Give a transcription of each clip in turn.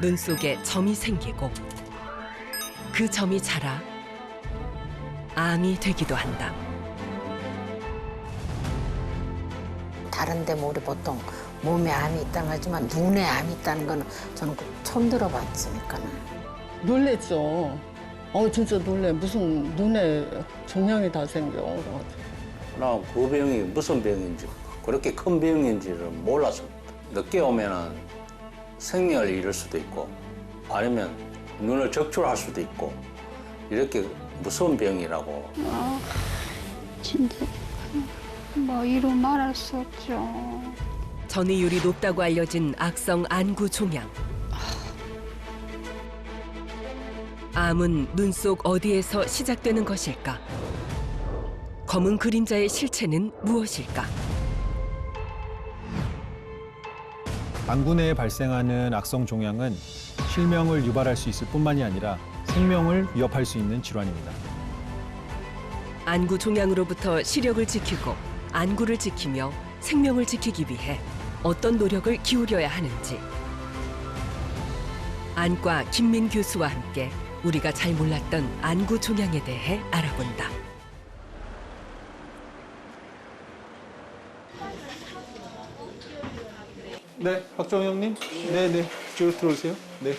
눈 속에 점이 생기고 그 점이 자라 암이 되기도 한다. 다른 데 뭐 우리 보통 몸에 암이 있다고 하지만 눈에 암이 있다는 거는 저는 처음 들어봤으니까는. 놀랬죠. 진짜 놀래. 무슨 눈에 종양이 다 생겨. 나 그 병이 무슨 병인지 그렇게 큰 병인지를 몰라서 늦게 오면은 생명을 잃을 수도 있고 아니면 눈을 적출할 수도 있고 이렇게 무서운 병이라고. 진짜 뭐 이루 말할 수 없죠. 전이율이 높다고 알려진 악성 안구 종양. 암은 눈 속 어디에서 시작되는 것일까? 검은 그림자의 실체는 무엇일까? 안구 내에 발생하는 악성 종양은 실명을 유발할 수 있을 뿐만이 아니라 생명을 위협할 수 있는 질환입니다. 안구 종양으로부터 시력을 지키고 안구를 지키며 생명을 지키기 위해 어떤 노력을 기울여야 하는지 안과 김민 교수와 함께 우리가 잘 몰랐던 안구 종양에 대해 알아본다. 네, 박정영님. 네. 이쪽으로 들어오세요. 네.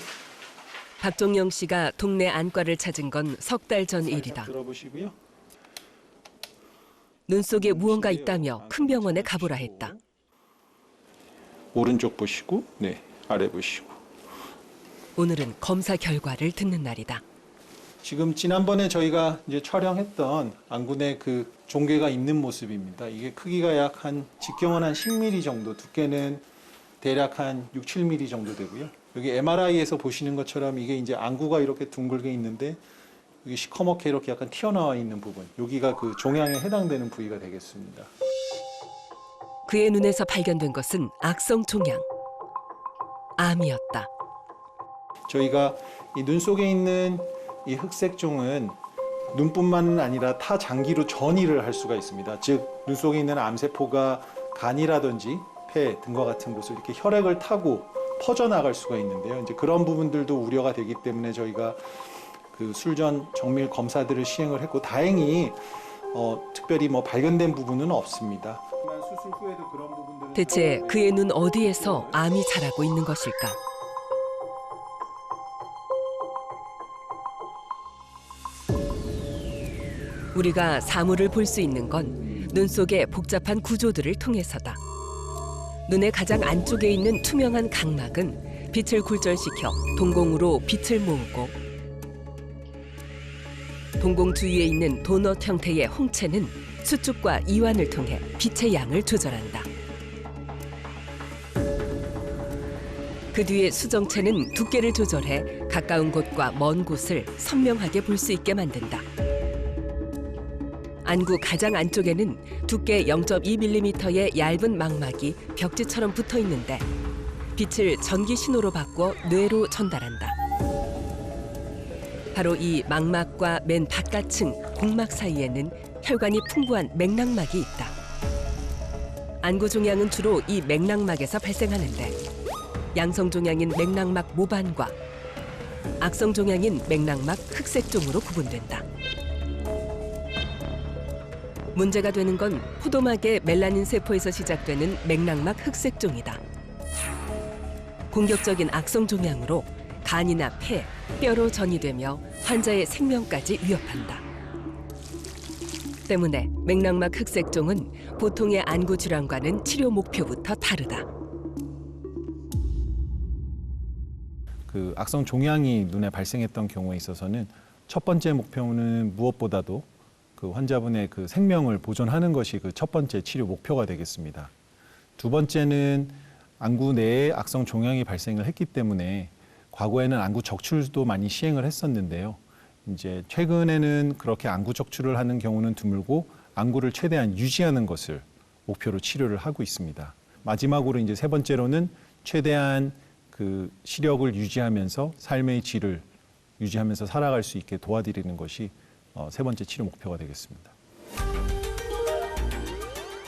박종영 씨가 동네 안과를 찾은 건 석 달 전 일이다. 들어보시고요. 눈 속에 무언가 있다며 큰 병원에 가보라 했다. 오른쪽 보시고, 네, 아래 보시고. 오늘은 검사 결과를 듣는 날이다. 지금 지난번에 저희가 이제 촬영했던 안구 내 그 종괴가 있는 모습입니다. 이게 크기가 약 한 직경은 한 10mm 정도, 두께는 대략 한 6, 7mm 정도 되고요. 여기 MRI에서 보시는 것처럼 이게 이제 안구가 이렇게 둥글게 있는데 여기 시커멓게 이렇게 약간 튀어나와 있는 부분, 여기가 그 종양에 해당되는 부위가 되겠습니다. 그의 눈에서 발견된 것은 악성 종양, 암이었다. 저희가 이 눈 속에 있는 이 흑색종은 눈뿐만 아니라 타 장기로 전이를 할 수가 있습니다. 즉, 눈 속에 있는 암세포가 간이라든지 폐 등과 같은 곳을 이렇게 혈액을 타고 퍼져나갈 수가 있는데요. 이제 그런 부분들도 우려가 되기 때문에 저희가 그 술전 정밀 검사들을 시행을 했고 다행히 특별히 뭐 발견된 부분은 없습니다. 수술 후에도 그런 부분들은 대체 그의 눈 어디에서 암이 자라고 있는 것일까? 우리가 사물을 볼 수 있는 건 눈 속의 복잡한 구조들을 통해서다. 눈의 가장 안쪽에 있는 투명한 각막은 빛을 굴절시켜 동공으로 빛을 모으고 동공 주위에 있는 도넛 형태의 홍채는 수축과 이완을 통해 빛의 양을 조절한다. 그 뒤에 수정체는 두께를 조절해 가까운 곳과 먼 곳을 선명하게 볼 수 있게 만든다. 안구 가장 안쪽에는 두께 0.2mm의 얇은 망막이 벽지처럼 붙어 있는데 빛을 전기 신호로 바꿔 뇌로 전달한다. 바로 이 망막과 맨 바깥층 공막 사이에는 혈관이 풍부한 맥락막이 있다. 안구 종양은 주로 이 맥락막에서 발생하는데 양성 종양인 맥락막 모반과 악성 종양인 맥락막 흑색종으로 구분된다. 문제가 되는 건 포도막의 멜라닌 세포에서 시작되는 맥락막 흑색종이다. 공격적인 악성 종양으로 간이나 폐, 뼈로 전이되며 환자의 생명까지 위협한다. 때문에 맥락막 흑색종은 보통의 안구 질환과는 치료 목표부터 다르다. 그 악성 종양이 눈에 발생했던 경우에 있어서는 첫 번째 목표는 무엇보다도 그 환자분의 그 생명을 보존하는 것이 그 첫 번째 치료 목표가 되겠습니다. 두 번째는 안구 내에 악성 종양이 발생을 했기 때문에 과거에는 안구 적출도 많이 시행을 했었는데요. 이제 최근에는 그렇게 안구 적출을 하는 경우는 드물고 안구를 최대한 유지하는 것을 목표로 치료를 하고 있습니다. 마지막으로 이제 세 번째로는 최대한 그 시력을 유지하면서 삶의 질을 유지하면서 살아갈 수 있게 도와드리는 것이 세 번째 치료 목표가 되겠습니다.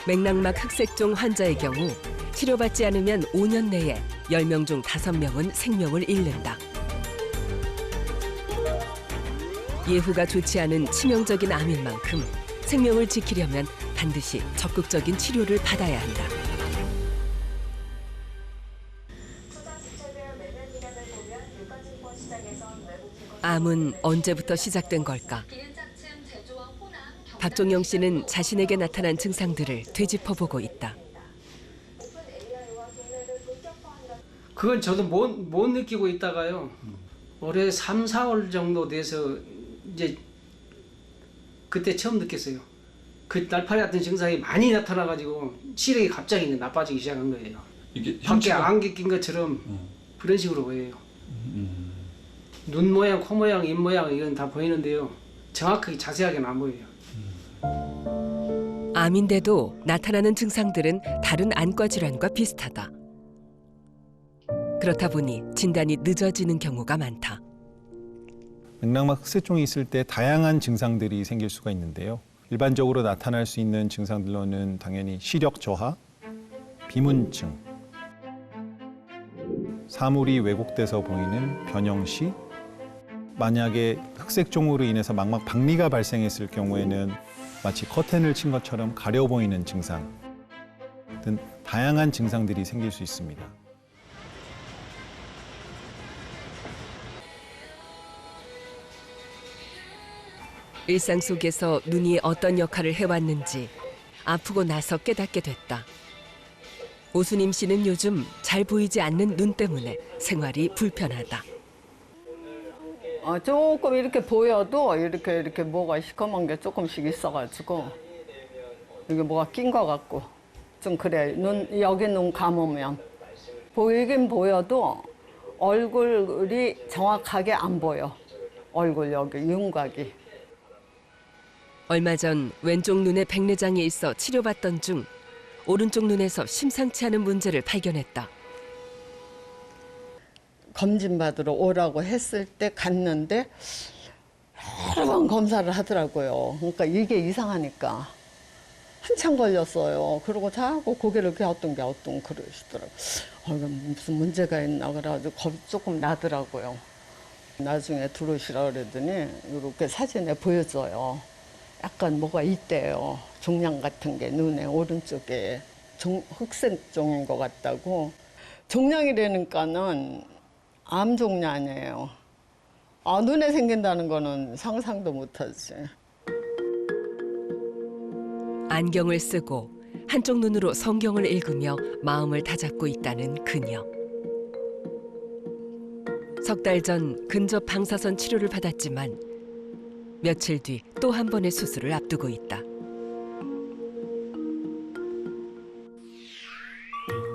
맥락막 흑색종 환자의 경우 치료받지 않으면 5년 내에 10명 중 5명은 생명을 잃는다. 예후가 좋지 않은 치명적인 암인 만큼 생명을 지키려면 반드시 적극적인 치료를 받아야 한다. 암은 언제부터 시작된 걸까? 박종영 씨는 자신에게 나타난 증상들을 되짚어보고 있다. 그건 저도 못 느끼고 있다가요. 올해 3, 4월 정도 돼서 이제 그때 처음 느꼈어요. 그 날파리 같은 증상이 많이 나타나가지고 시력이 갑자기 이제 나빠지기 시작한 거예요. 이게 밖에 안개 낀 것처럼 그런 식으로 보여요. 눈 모양, 코 모양, 입 모양 이건 다 보이는데요. 정확하게 자세하게는 안 보여요. 암인데도 나타나는 증상들은 다른 안과 질환과 비슷하다. 그렇다 보니 진단이 늦어지는 경우가 많다. 맥락막 흑색종이 있을 때 다양한 증상들이 생길 수가 있는데요. 일반적으로 나타날 수 있는 증상들로는 당연히 시력 저하, 비문증, 사물이 왜곡돼서 보이는 변형시, 만약에 흑색종으로 인해서 망막 박리가 발생했을 경우에는 마치 커튼을 친 것처럼 가려 보이는 증상 등 다양한 증상들이 생길 수 있습니다. 일상 속에서 눈이 어떤 역할을 해왔는지 아프고 나서 깨닫게 됐다. 오수님 씨는 요즘 잘 보이지 않는 눈 때문에 생활이 불편하다. 조금 이렇게 보여도 이렇게 뭐가 시커먼 게 조금씩 있어가지고 이게 뭐가 낀 것 같고 좀 그래. 여기 눈 감으면 보이긴 보여도 얼굴이 정확하게 안 보여. 얼굴 여기 윤곽이. 얼마 전 왼쪽 눈에 백내장이 있어 치료받던 중 오른쪽 눈에서 심상치 않은 문제를 발견했다. 검진 받으러 오라고 했을 때 갔는데 여러 번 검사를 하더라고요. 그러니까 이게 이상하니까 한참 걸렸어요. 그리고 자꾸 고개를 갸우뚱 그러시더라고요. 이거 무슨 문제가 있나 그래가지고 겁이 조금 나더라고요. 나중에 들어오시라 그러더니 이렇게 사진에 보여줘요. 약간 뭐가 있대요. 종양 같은 게 눈에 오른쪽에 흑색종인 것 같다고. 종양이라니까는 암 종류 아니에요. 눈에 생긴다는 거는 상상도 못하지. 안경을 쓰고 한쪽 눈으로 성경을 읽으며 마음을 다잡고 있다는 그녀. 석 달 전 근접 방사선 치료를 받았지만 며칠 뒤 또 한 번의 수술을 앞두고 있다.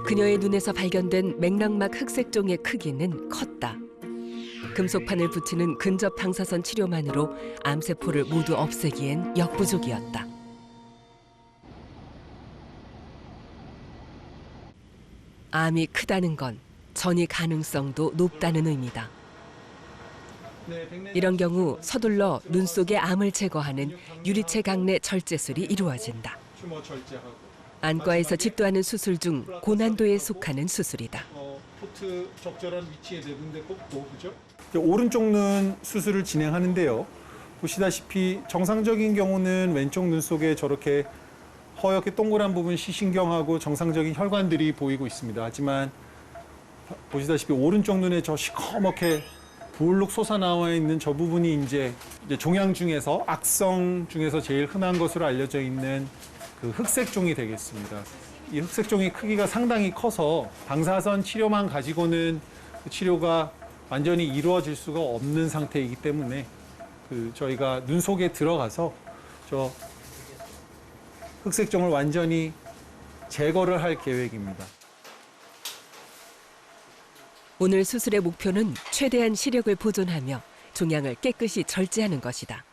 그녀의 눈에서 발견된 맥락막 흑색종의 크기는 컸다. 금속판을 붙이는 근접 방사선 치료만으로 암세포를 모두 없애기엔 역부족이었다. 암이 크다는 건 전이 가능성도 높다는 의미다. 이런 경우 서둘러 눈 속의 암을 제거하는 유리체 강내 절제술이 이루어진다. 안과에서 집도하는 수술 중 고난도에 속하는 수술이다. 포트 적절한 위치에 내둔데 꼽고 그죠? 오른쪽 눈 수술을 진행하는데요. 보시다시피 정상적인 경우는 왼쪽 눈 속에 저렇게 허옇게 동그란 부분 시신경하고 정상적인 혈관들이 보이고 있습니다. 하지만 보시다시피 오른쪽 눈에 저 시커멓게 부을룩 솟아나와 있는 저 부분이 이제 종양 중에서 악성 중에서 제일 흔한 것으로 알려져 있는 그 흑색종이 되겠습니다. 이 흑색종의 크기가 상당히 커서 방사선 치료만 가지고는 그 치료가 완전히 이루어질 수가 없는 상태이기 때문에 저희가 눈 속에 들어가서 저 흑색종을 완전히 제거를 할 계획입니다. 오늘 수술의 목표는 최대한 시력을 보존하며 종양을 깨끗이 절제하는 것이다.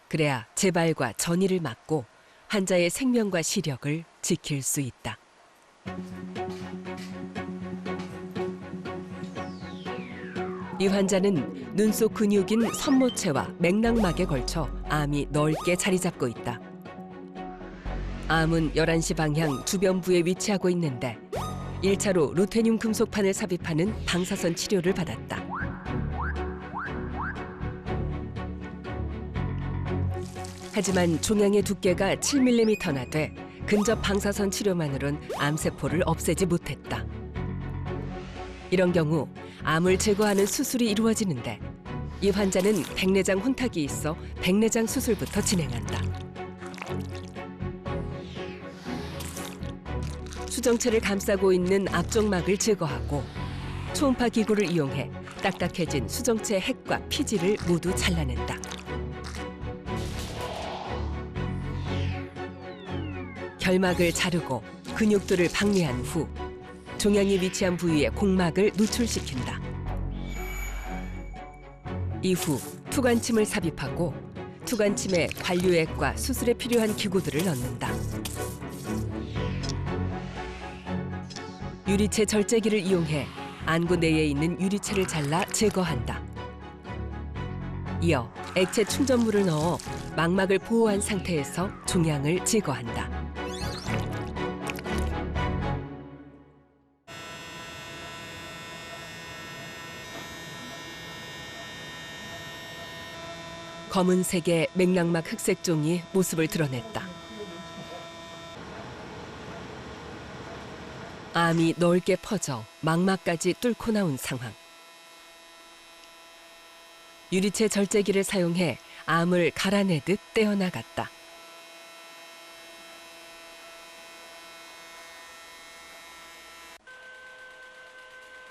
그래야 재발과 전이를 막고 환자의 생명과 시력을 지킬 수 있다. 이 환자는 눈 속 근육인 선모체와 맥락막에 걸쳐 암이 넓게 자리 잡고 있다. 암은 11시 방향 주변부에 위치하고 있는데 1차로 루테늄 금속판을 삽입하는 방사선 치료를 받았다. 하지만 종양의 두께가 7mm나 돼 근접 방사선 치료만으론 암세포를 없애지 못했다. 이런 경우 암을 제거하는 수술이 이루어지는데 이 환자는 백내장 혼탁이 있어 백내장 수술부터 진행한다. 수정체를 감싸고 있는 앞쪽막을 제거하고 초음파 기구를 이용해 딱딱해진 수정체 핵과 피지를 모두 잘라낸다. 결막을 자르고 근육들을 박리한 후 종양이 위치한 부위의 공막을 노출시킨다. 이후 투관침을 삽입하고 투관침에 관류액과 수술에 필요한 기구들을 넣는다. 유리체 절제기를 이용해 안구 내에 있는 유리체를 잘라 제거한다. 이어 액체 충전물을 넣어 망막을 보호한 상태에서 종양을 제거한다. 검은색의 맥락막 흑색종이 모습을 드러냈다. 암이 넓게 퍼져 망막까지 뚫고 나온 상황. 유리체 절제기를 사용해 암을 갈아내듯 떼어나갔다.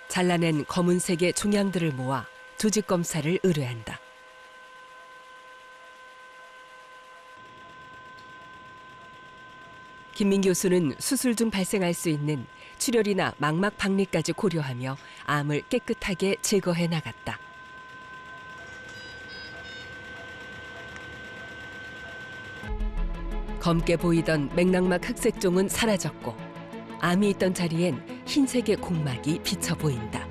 잘라낸 검은색의 종양들을 모아 조직 검사를 의뢰한다. 김민 교수는 수술 중 발생할 수 있는 출혈이나 망막 박리까지 고려하며 암을 깨끗하게 제거해 나갔다. 검게 보이던 맥락막 흑색종은 사라졌고 암이 있던 자리엔 흰색의 공막이 비쳐 보인다.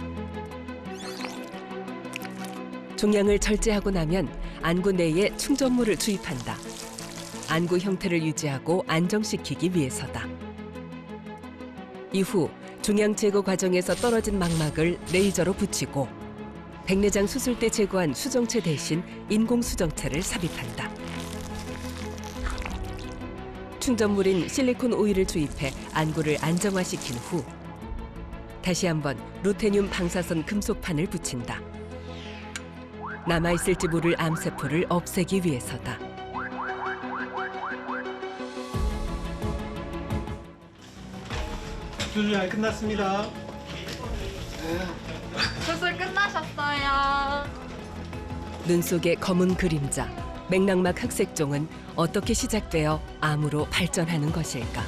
종양을 절제하고 나면 안구 내에 충전물을 주입한다. 안구 형태를 유지하고 안정시키기 위해서다. 이후 종양 제거 과정에서 떨어진 망막을 레이저로 붙이고 백내장 수술 때 제거한 수정체 대신 인공 수정체를 삽입한다. 충전물인 실리콘 오일을 주입해 안구를 안정화시킨 후 다시 한번 루테늄 방사선 금속판을 붙인다. 남아있을지 모를 암세포를 없애기 위해서다. 수술 끝났습니다. 수술 끝나셨어요. 눈 속의 검은 그림자, 맥락막 흑색종은 어떻게 시작되어 암으로 발전하는 것일까?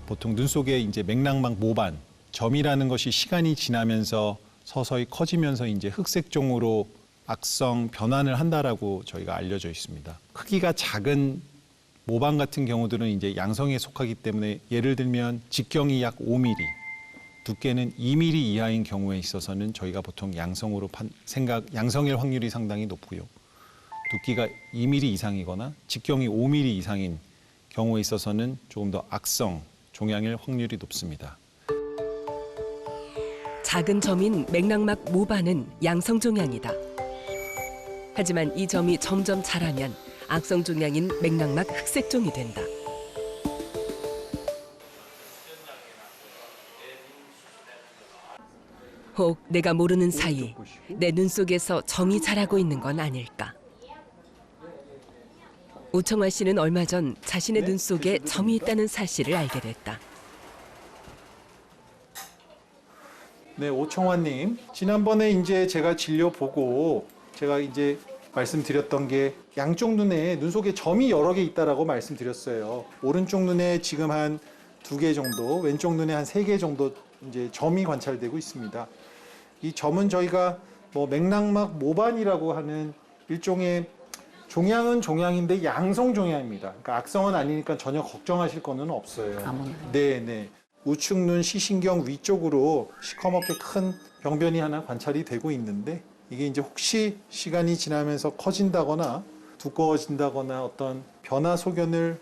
보통 눈 속에 이제 맥락막 모반, 점이라는 것이 시간이 지나면서 서서히 커지면서 이제 흑색종으로 악성 변환을 한다라고 저희가 알려져 있습니다. 크기가 작은 모반 같은 경우들은 이제 양성에 속하기 때문에 예를 들면 직경이 약 5mm, 두께는 2mm 이하인 경우에 있어서는 저희가 보통 양성으로 양성일 확률이 상당히 높고요. 두께가 2mm 이상이거나 직경이 5mm 이상인 경우에 있어서는 조금 더 악성, 종양일 확률이 높습니다. 작은 점인 맥락막 모반은 양성 종양이다. 하지만 이 점이 점점 자라면 악성 종양인 맥락막 흑색종이 된다. 혹 내가 모르는 사이 내 눈 속에서 점이 자라고 있는 건 아닐까? 오청화 씨는 얼마 전 자신의 눈 속에 점이 있다는 사실을 알게 됐다. 네, 오청환님. 지난번에 이제 제가 진료 보고 제가 이제 말씀드렸던 게 양쪽 눈에 눈 속에 점이 여러 개 있다라고 말씀드렸어요. 오른쪽 눈에 지금 한 2개 정도, 왼쪽 눈에 한 3개 정도 이제 점이 관찰되고 있습니다. 이 점은 저희가 뭐 맥락막 모반이라고 하는 일종의 종양은 종양인데 양성 종양입니다. 그러니까 악성은 아니니까 전혀 걱정하실 거는 없어요. 네. 우측 눈 시신경 위쪽으로 시커멓게 큰 병변이 하나 관찰이 되고 있는데 이게 이제 혹시 시간이 지나면서 커진다거나 두꺼워진다거나 어떤 변화 소견을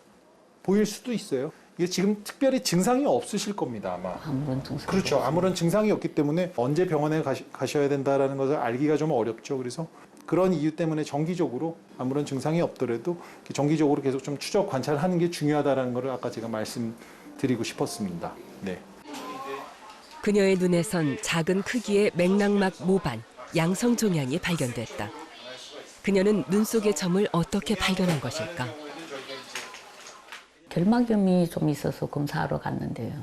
보일 수도 있어요. 이게 지금 특별히 증상이 없으실 겁니다, 아마. 아무런 증상. 그렇죠. 아무런 증상이 없기 때문에 언제 병원에 가셔야 된다라는 것을 알기가 좀 어렵죠. 그래서 그런 이유 때문에 정기적으로 아무런 증상이 없더라도 정기적으로 계속 좀 추적 관찰하는 게 중요하다라는 것을 아까 제가 말씀드리고 싶었습니다. 네. 그녀의 눈에선 작은 크기의 맥락막 모반, 양성 종양이 발견됐다. 그녀는 눈 속의 점을 어떻게 발견한 것일까? 결막염이 좀 있어서 검사하러 갔는데요.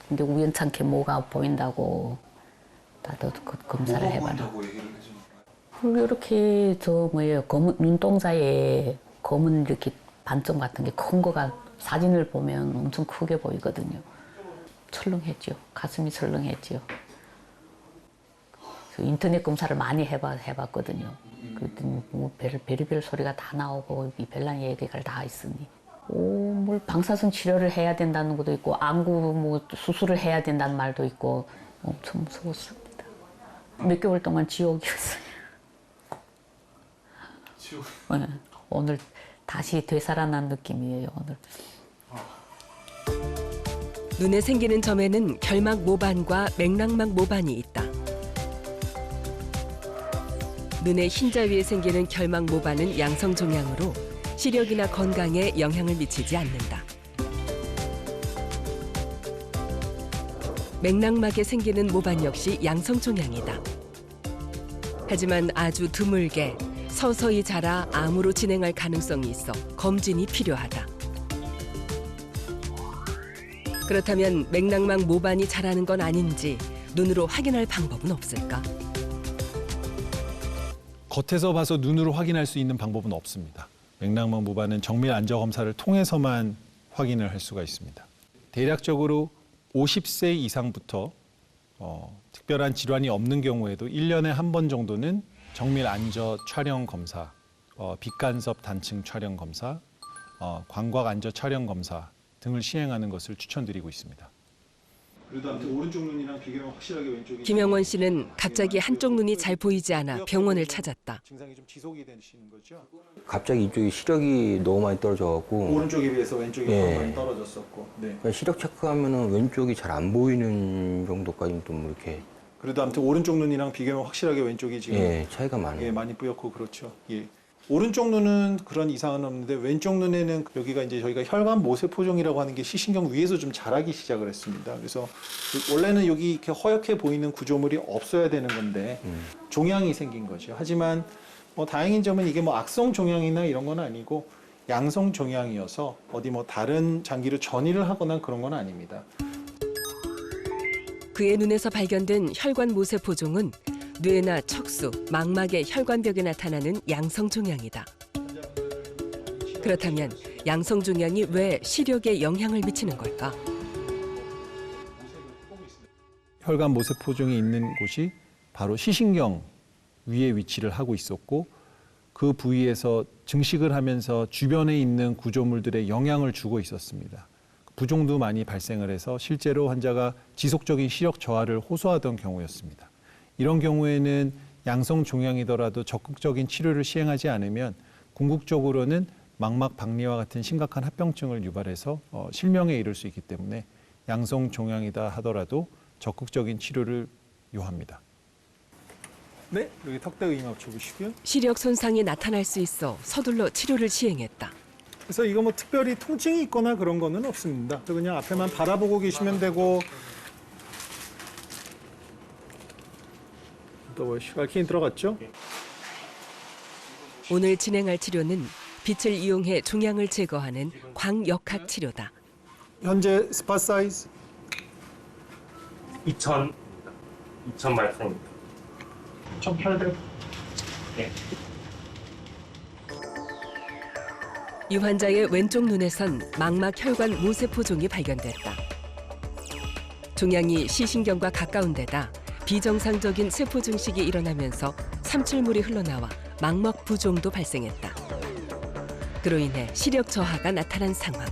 근데 우연찮게 뭐가 보인다고 나도 검사를 해봐라. 이렇게 검은 눈동자에 검은 이렇게 반점 같은 게 큰 거가 사진을 보면 엄청 크게 보이거든요. 철렁했죠. 가슴이 철렁했죠. 인터넷 검사를 많이 해봤거든요. 그랬더니 뭐 별의별 소리가 다 나오고 이 별난 얘기가 다 있으니. 뭘 방사선 치료를 해야 된다는 것도 있고 안구 뭐 수술을 해야 된다는 말도 있고 엄청 무서웠습니다. 몇 개월 동안 지옥이었어요. 지옥? 네, 오늘 다시 되살아난 느낌이에요. 오늘. 눈에 생기는 점에는 결막 모반과 맥락막 모반이 있다. 눈의 흰자 위에 생기는 결막 모반은 양성 종양으로 시력이나 건강에 영향을 미치지 않는다. 맥락막에 생기는 모반 역시 양성 종양이다. 하지만 아주 드물게 서서히 자라 암으로 진행할 가능성이 있어 검진이 필요하다. 그렇다면 맥락막 모반이 자라는 건 아닌지 눈으로 확인할 방법은 없을까? 겉에서 봐서 눈으로 확인할 수 있는 방법은 없습니다. 맥락막 모반은 정밀 안저 검사를 통해서만 확인을 할 수가 있습니다. 대략적으로 50세 이상부터 특별한 질환이 없는 경우에도 1년에 한 번 정도는 정밀 안저 촬영 검사, 빛간섭 단층 촬영 검사, 광각 안저 촬영 검사 등을 시행하는 것을 추천드리고 있습니다. 그래도 아무튼 오른쪽 눈이랑 비교하면 확실하게 왼쪽이. 김영원 씨는 갑자기 한쪽 눈이 잘 보이지 않아 병원을 찾았다. 증상이 좀 지속이 되시는 거죠? 갑자기 이쪽이 시력이 너무 많이 떨어져갖고 오른쪽에 비해서 왼쪽이 예. 더 많이 떨어졌었고. 네. 그냥 시력 체크하면은 왼쪽이 잘 안 보이는 정도까지는 좀 이렇게 그래도 아무튼 오른쪽 눈이랑 비교하면 확실하게 왼쪽이 지금 차이가 많아요. 예, 많이 뿌옇고 그렇죠. 예. 오른쪽 눈은 그런 이상은 없는데 왼쪽 눈에는 여기가 이제 저희가 혈관 모세포종이라고 하는 게 시신경 위에서 좀 자라기 시작을 했습니다. 그래서 원래는 여기 이렇게 허옇게 보이는 구조물이 없어야 되는 건데 종양이 생긴 거죠. 하지만 뭐 다행인 점은 이게 뭐 악성 종양이나 이런 건 아니고 양성 종양이어서 어디 뭐 다른 장기로 전이를 하거나 그런 건 아닙니다. 그의 눈에서 발견된 혈관 모세포종은 뇌나 척수, 망막의 혈관벽에 나타나는 양성 종양이다. 그렇다면 양성 종양이 왜 시력에 영향을 미치는 걸까? 혈관 모세포종이 있는 곳이 바로 시신경 위에 위치를 하고 있었고 그 부위에서 증식을 하면서 주변에 있는 구조물들에 영향을 주고 있었습니다. 부종도 많이 발생을 해서 실제로 환자가 지속적인 시력 저하를 호소하던 경우였습니다. 이런 경우에는 양성 종양이더라도 적극적인 치료를 시행하지 않으면 궁극적으로는 망막 박리와 같은 심각한 합병증을 유발해서 실명에 이를 수 있기 때문에 양성 종양이다 하더라도 적극적인 치료를 요합니다. 네, 여기 턱대 의입 줘보시고요. 시력 손상이 나타날 수 있어 서둘러 치료를 시행했다. 그래서 이거 뭐 특별히 통증이 있거나 그런 거는 없습니다. 그냥 앞에만 바라보고 계시면 되고 또 알킨 들어갔죠? 오늘 진행할 치료는 빛을 이용해 종양을 제거하는 광역학 치료다. 현재 스팟 사이즈 2000 마이크로입니다. 1800. 네. 이 환자의 왼쪽 눈에선 망막 혈관 모세포종이 발견됐다. 종양이 시신경과 가까운 데다 비정상적인 세포 증식이 일어나면서 삼출물이 흘러나와 망막 부종도 발생했다. 그로 인해 시력 저하가 나타난 상황.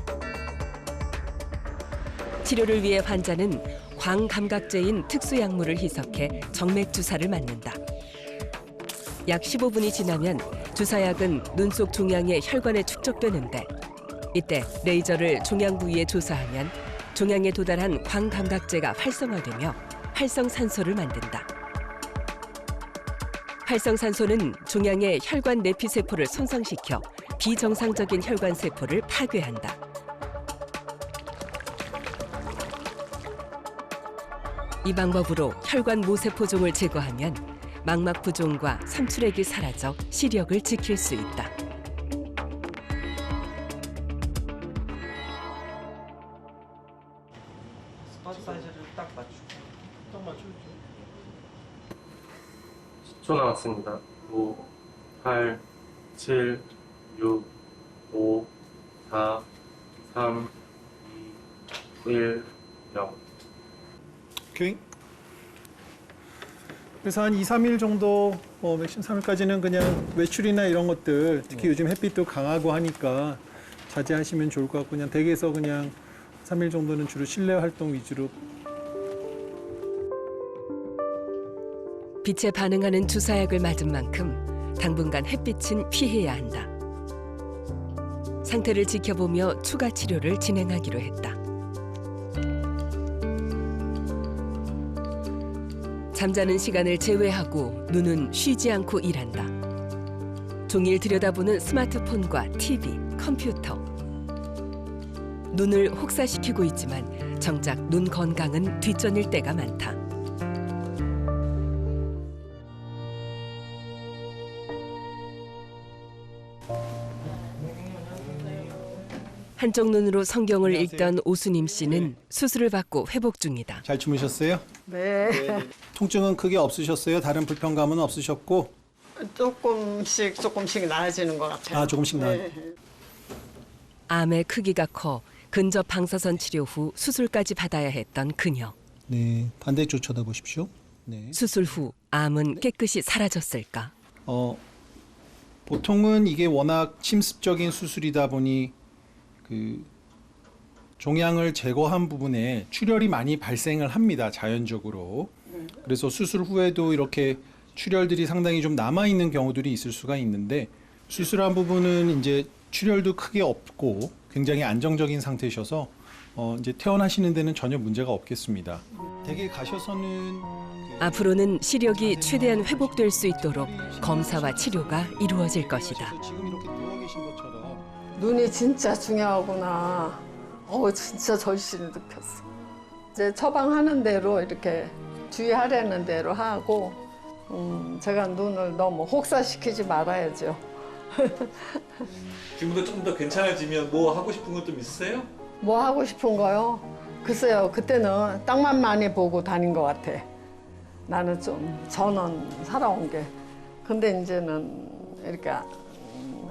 치료를 위해 환자는 광감각제인 특수 약물을 희석해 정맥 주사를 맞는다. 약 15분이 지나면 주사약은 눈 속 종양의 혈관에 축적되는데 이때 레이저를 종양 부위에 조사하면 종양에 도달한 광감각제가 활성화되며 활성산소를 만든다. 활성산소는 종양의 혈관 내피세포를 손상시켜 비정상적인 혈관 세포를 파괴한다. 이 방법으로 혈관 모세포종을 제거하면 망막 부종과 삼출액이 사라져 시력을 지킬 수 있다. 스팟 사이즈를 딱 맞추고. 딱 맞추죠. 10초 남았습니다. 5, 8, 7, 6, 5, 4, 3, 2, 1, 0. 오케이. 그래서 한 2, 3일 정도, 백신 3일까지는 그냥 외출이나 이런 것들, 특히 요즘 햇빛도 강하고 하니까 자제하시면 좋을 것 같고, 그냥 댁에서 그냥 3일 정도는 주로 실내 활동 위주로. 빛에 반응하는 주사약을 맞은 만큼 당분간 햇빛은 피해야 한다. 상태를 지켜보며 추가 치료를 진행하기로 했다. 잠자는 시간을 제외하고 눈은 쉬지 않고 일한다. 종일 들여다보는 스마트폰과 TV, 컴퓨터. 눈을 혹사시키고 있지만 정작 눈 건강은 뒷전일 때가 많다. 한쪽 눈으로 성경을 읽던 오수님 씨는 수술을 받고 회복 중이다. 잘 주무셨어요? 네. 통증은 크게 없으셨어요? 다른 불편감은 없으셨고? 조금씩 나아지는 것 같아요. 아, 조금씩 나아. 암의 크기가 커 근접 방사선 치료 후 수술까지 받아야 했던 그녀. 네, 반대쪽 쳐다보십시오. 네. 수술 후 암은 깨끗이 사라졌을까? 보통은 이게 워낙 침습적인 수술이다 보니 그 종양을 제거한 부분에 출혈이 많이 발생을 합니다. 자연적으로. 그래서 수술 후에도 이렇게 출혈들이 상당히 좀 남아 있는 경우들이 있을 수가 있는데 수술한 부분은 이제 출혈도 크게 없고 굉장히 안정적인 상태셔서 이제 퇴원하시는 데는 전혀 문제가 없겠습니다. 댁에 가셔서는 앞으로는 시력이 최대한 회복될 수 있도록 검사와 치료가 이루어질 것이다. 지금 이렇게 누워 계신 것처럼 눈이 진짜 중요하구나. 진짜 절실히 느꼈어. 이제 처방하는 대로 이렇게 주의하려는 대로 하고, 제가 눈을 너무 혹사시키지 말아야죠. 지금보다 좀 더 괜찮아지면 뭐 하고 싶은 것 좀 있으세요? 뭐 하고 싶은 거요? 글쎄요, 그때는 땅만 많이 보고 다닌 것 같아. 나는 좀 전원 살아온 게. 근데 이제는 이렇게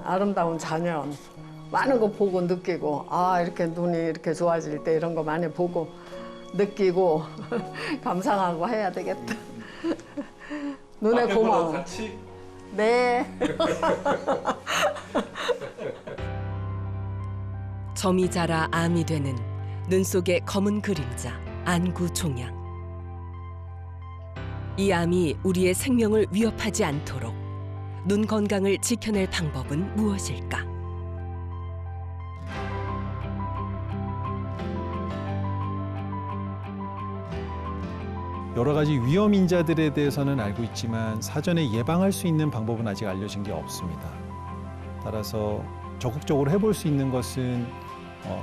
아름다운 자연, 많은 거 보고 느끼고, 이렇게 눈이 이렇게 좋아질 때 이런 거 많이 보고 느끼고 감상하고 해야 되겠다. 눈에 고마워. 같이? 네. 점이 자라 암이 되는 눈 속의 검은 그림자, 안구 종양. 이 암이 우리의 생명을 위협하지 않도록 눈 건강을 지켜낼 방법은 무엇일까? 여러 가지 위험 인자들에 대해서는 알고 있지만 사전에 예방할 수 있는 방법은 아직 알려진 게 없습니다. 따라서 적극적으로 해볼 수 있는 것은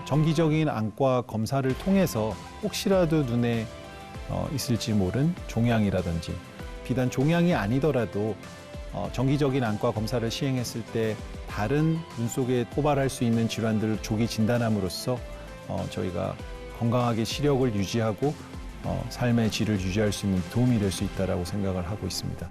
정기적인 안과 검사를 통해서 혹시라도 눈에 있을지 모른 종양이라든지 비단 종양이 아니더라도 정기적인 안과 검사를 시행했을 때 다른 눈 속에 고발할 수 있는 질환들을 조기 진단함으로써 저희가 건강하게 시력을 유지하고 삶의 질을 유지할 수 있는 도움이 될 수 있다고 생각을 하고 있습니다.